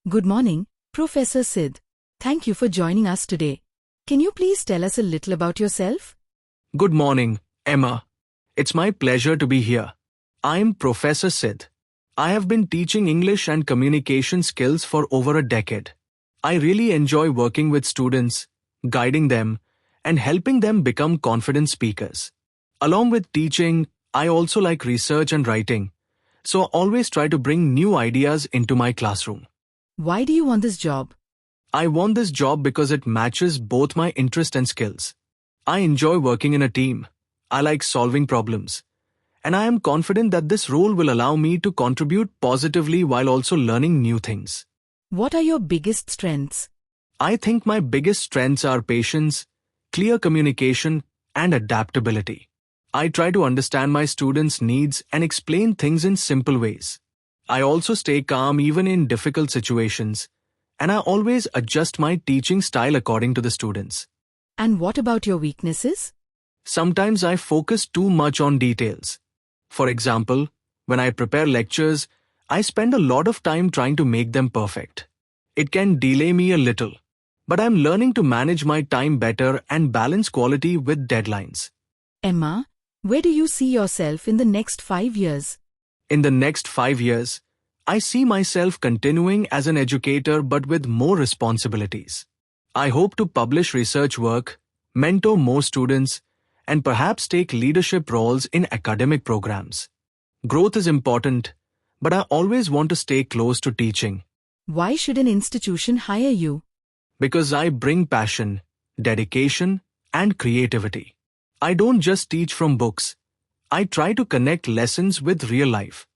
Good morning, Professor Sid. Thank you for joining us today. Can you please tell us a little about yourself? Good morning, Emma. It's my pleasure to be here. I'm Professor Sid. I have been teaching English and communication skills for over a decade. I really enjoy working with students, guiding them, and helping them become confident speakers. Along with teaching, I also like research and writing, so I always try to bring new ideas into my classroom. Why do you want this job? I want this job because it matches both my interest and skills. I enjoy working in a team. I like solving problems. And I am confident that this role will allow me to contribute positively while also learning new things. What are your biggest strengths? I think my biggest strengths are patience, clear communication, and adaptability. I try to understand my students' needs and explain things in simple ways. I also stay calm even in difficult situations, and I always adjust my teaching style according to the students. And what about your weaknesses? Sometimes I focus too much on details. For example, when I prepare lectures, I spend a lot of time trying to make them perfect. It can delay me a little, but I'm learning to manage my time better and balance quality with deadlines. Emma, where do you see yourself in the next 5 years? In the next 5 years, I see myself continuing as an educator but with more responsibilities. I hope to publish research work, mentor more students, and perhaps take leadership roles in academic programs. Growth is important, but I always want to stay close to teaching. Why should an institution hire you? Because I bring passion, dedication, and creativity. I don't just teach from books. I try to connect lessons with real life.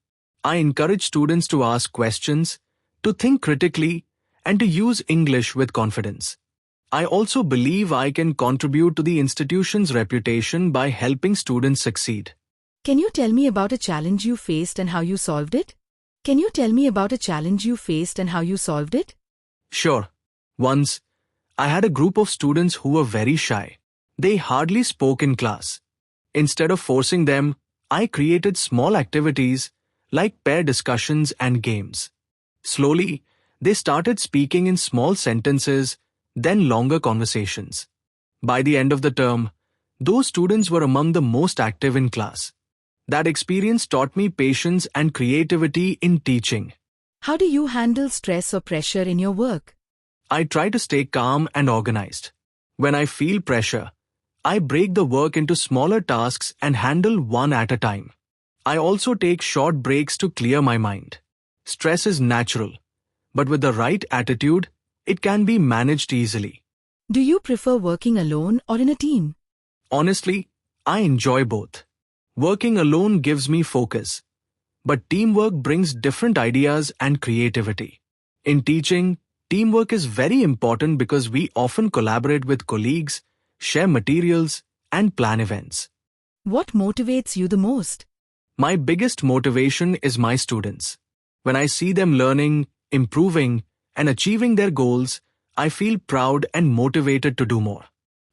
I encourage students to ask questions, to think critically, and to use English with confidence. I also believe I can contribute to the institution's reputation by helping students succeed. Can you tell me about a challenge you faced and how you solved it? Sure. Once, I had a group of students who were very shy. They hardly spoke in class. Instead of forcing them, I created small activities like pair discussions and games. Slowly, they started speaking in small sentences, then longer conversations. By the end of the term, those students were among the most active in class. That experience taught me patience and creativity in teaching. How do you handle stress or pressure in your work? I try to stay calm and organized. When I feel pressure, I break the work into smaller tasks and handle one at a time. I also take short breaks to clear my mind. Stress is natural, but with the right attitude, it can be managed easily. Do you prefer working alone or in a team? Honestly, I enjoy both. Working alone gives me focus, but teamwork brings different ideas and creativity. In teaching, teamwork is very important because we often collaborate with colleagues, share materials, and plan events. What motivates you the most? My biggest motivation is my students. When I see them learning, improving, and achieving their goals, I feel proud and motivated to do more.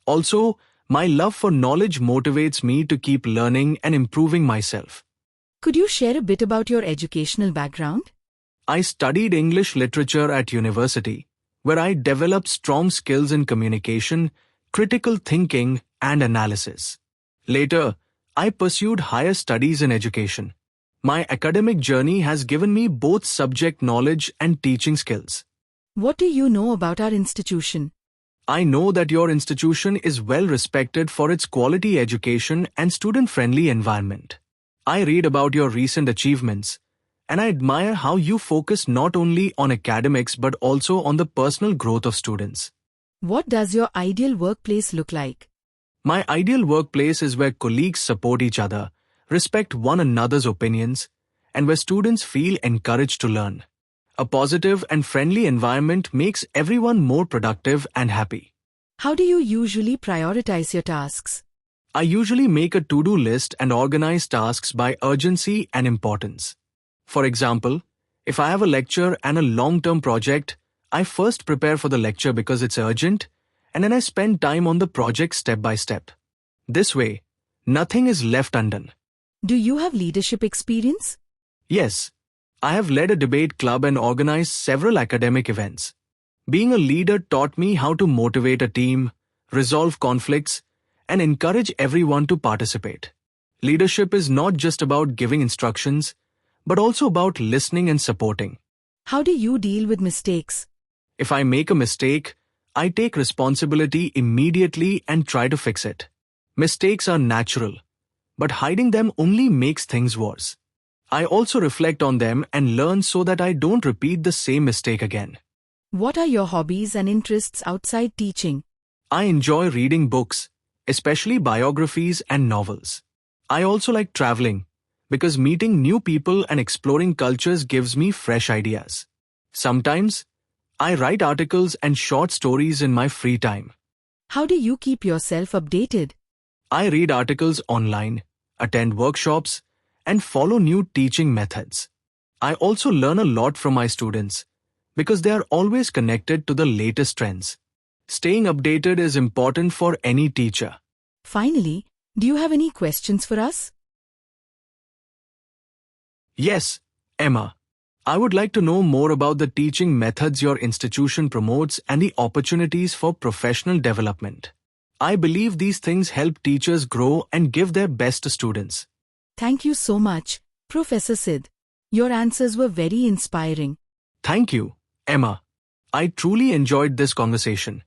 Also, my love for knowledge motivates me to keep learning and improving myself. Could you share a bit about your educational background? I studied English literature at university, where I developed strong skills in communication, critical thinking, and analysis. Later, I pursued higher studies in education. My academic journey has given me both subject knowledge and teaching skills. What do you know about our institution? I know that your institution is well respected for its quality education and student-friendly environment. I read about your recent achievements, and I admire how you focus not only on academics but also on the personal growth of students. What does your ideal workplace look like? My ideal workplace is where colleagues support each other, respect one another's opinions, and where students feel encouraged to learn. A positive and friendly environment makes everyone more productive and happy. How do you usually prioritize your tasks? I usually make a to-do list and organize tasks by urgency and importance. For example, if I have a lecture and a long-term project, I first prepare for the lecture because it's urgent, and then I spend time on the project step by step. This way, nothing is left undone. Do you have leadership experience? Yes, I have led a debate club and organized several academic events. Being a leader taught me how to motivate a team, resolve conflicts, and encourage everyone to participate. Leadership is not just about giving instructions, but also about listening and supporting. How do you deal with mistakes? If I make a mistake, I take responsibility immediately and try to fix it. Mistakes are natural, but hiding them only makes things worse. I also reflect on them and learn so that I don't repeat the same mistake again. What are your hobbies and interests outside teaching? I enjoy reading books, especially biographies and novels. I also like traveling, because meeting new people and exploring cultures gives me fresh ideas. Sometimes, I write articles and short stories in my free time. How do you keep yourself updated? I read articles online, attend workshops, and follow new teaching methods. I also learn a lot from my students, because they are always connected to the latest trends. Staying updated is important for any teacher. Finally, do you have any questions for us? Yes, Emma. I would like to know more about the teaching methods your institution promotes and the opportunities for professional development. I believe these things help teachers grow and give their best to students. Thank you so much, Professor Sid. Your answers were very inspiring. Thank you, Emma. I truly enjoyed this conversation.